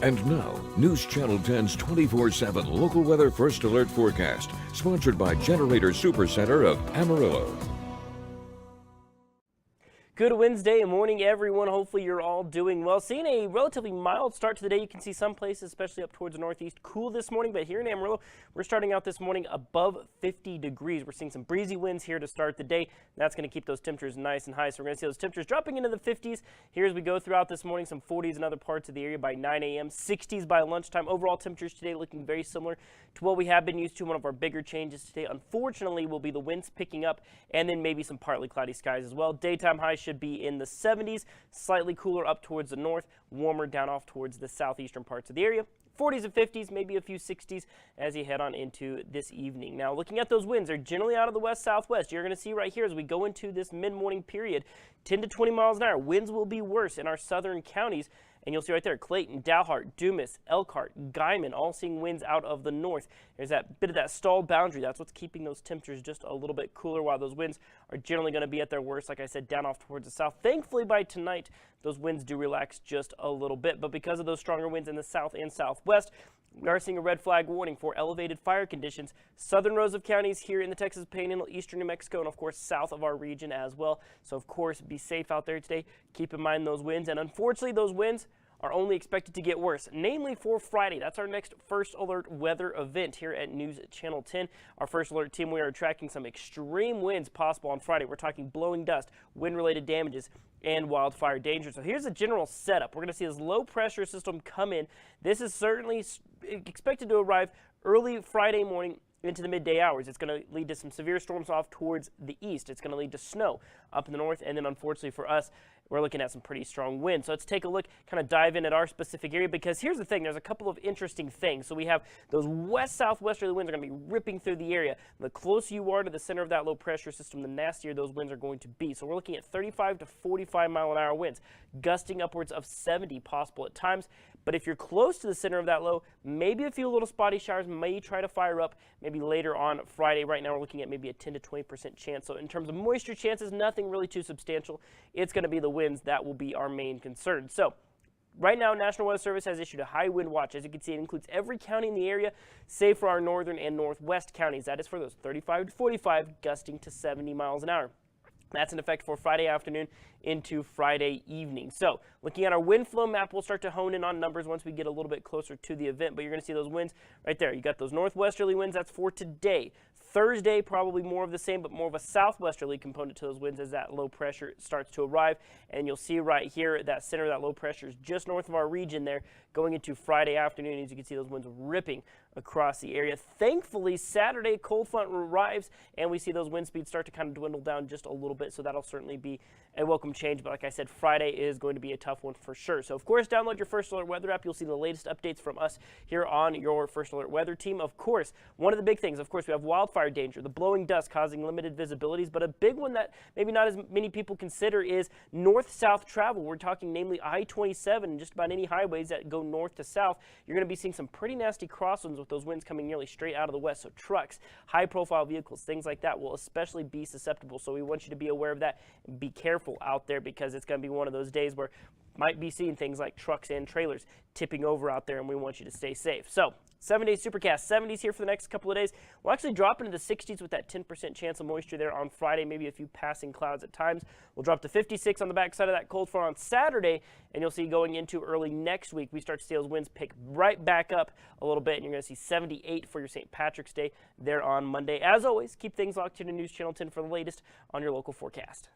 And now, News Channel 10's 24/7 local weather first alert forecast, sponsored by Generator Supercenter of Amarillo. Good Wednesday morning, everyone. Hopefully you're all doing well. Seeing a relatively mild start to the day. You can see some places, especially up towards the northeast, cool this morning. But here in Amarillo, we're starting out this morning above 50 degrees. We're seeing some breezy winds here to start the day. That's going to keep those temperatures nice and high. So we're going to see those temperatures dropping into the 50s here as we go throughout this morning. Some 40s in other parts of the area by 9 a.m., 60s by lunchtime. Overall temperatures today looking very similar to what we have been used to. One of our bigger changes today, unfortunately, will be the winds picking up and then maybe some partly cloudy skies as well. Daytime highs should be in the 70s, slightly cooler up towards the north, warmer down off towards the southeastern parts of the area. 40s and 50s, maybe a few 60s as you head on into this evening. Now, looking at those winds, they're generally out of the west-southwest. You're going to see right here as we go into this mid-morning period, 10 to 20 miles an hour. Winds will be worse in our southern counties. And you'll see right there, Clayton, Dalhart, Dumas, Elkhart, Guyman, all seeing winds out of the north. There's that bit of that stalled boundary. That's what's keeping those temperatures just a little bit cooler, while those winds are generally going to be at their worst, like I said, down off towards the south. Thankfully, by tonight, those winds do relax just a little bit. But because of those stronger winds in the south and southwest, we are seeing a red flag warning for elevated fire conditions. Southern rows of counties here in the Texas Panhandle, eastern New Mexico, and of course south of our region as well. So of course, be safe out there today. Keep in mind those winds, and unfortunately those winds are only expected to get worse, namely for Friday. That's our next First Alert weather event here at News Channel 10. Our First Alert team, we are tracking some extreme winds possible on Friday. We're talking blowing dust, wind-related damages, and wildfire danger. So here's a general setup. We're going to see this low pressure system come in. This is certainly expected to arrive early Friday morning into the midday hours. It's going to lead to some severe storms off towards the east. It's going to lead to snow up in the north, and then unfortunately for us, we're looking at some pretty strong winds. So let's take a look, kind of dive in at our specific area, because here's the thing, there's a couple of interesting things. So we have those west-southwesterly winds are going to be ripping through the area. The closer you are to the center of that low pressure system, the nastier those winds are going to be. So we're looking at 35 to 45 mile an hour winds, gusting upwards of 70 possible at times. But if you're close to the center of that low, maybe a few little spotty showers may try to fire up maybe later on Friday. Right now we're looking at maybe a 10 to 20% chance. So in terms of moisture chances, nothing really too substantial. It's going to be the winds that will be our main concern. So right now, National Weather Service has issued a high wind watch. As you can see, it includes every county in the area, save for our northern and northwest counties. That is for those 35 to 45, gusting to 70 miles an hour. That's in effect for Friday afternoon into Friday evening. So looking at our wind flow map, we'll start to hone in on numbers once we get a little bit closer to the event. But you're going to see those winds right there. You got those northwesterly winds. That's for today. Thursday, probably more of the same, but more of a southwesterly component to those winds as that low pressure starts to arrive. And you'll see right here that center of that low pressure is just north of our region there going into Friday afternoon. As you can see, those winds ripping across the area. Thankfully, Saturday, cold front arrives, and we see those wind speeds start to kind of dwindle down just a little bit. So that'll certainly be a welcome change. But like I said, Friday is going to be a tough one for sure. So, of course, download your First Alert weather app. You'll see the latest updates from us here on your First Alert weather team. Of course, one of the big things, of course, we have wildfire danger, the blowing dust causing limited visibilities. But a big one that maybe not as many people consider is north-south travel. We're talking namely I-27 and just about any highways that go north to south. You're going to be seeing some pretty nasty crosswinds with those winds coming nearly straight out of the west. So trucks, high-profile vehicles, things like that will especially be susceptible. So we want you to be aware of that and be careful out there, because it's going to be one of those days where might be seeing things like trucks and trailers tipping over out there, and we want you to stay safe. So 7-day supercast, 70s here for the next couple of days. We'll actually drop into the 60s with that 10% chance of moisture there on Friday, maybe a few passing clouds at times. We'll drop to 56 on the backside of that cold front on Saturday, and you'll see going into early next week, we start to see those winds pick right back up a little bit, and you're going to see 78 for your St. Patrick's Day there on Monday. As always, keep things locked to News Channel 10 for the latest on your local forecast.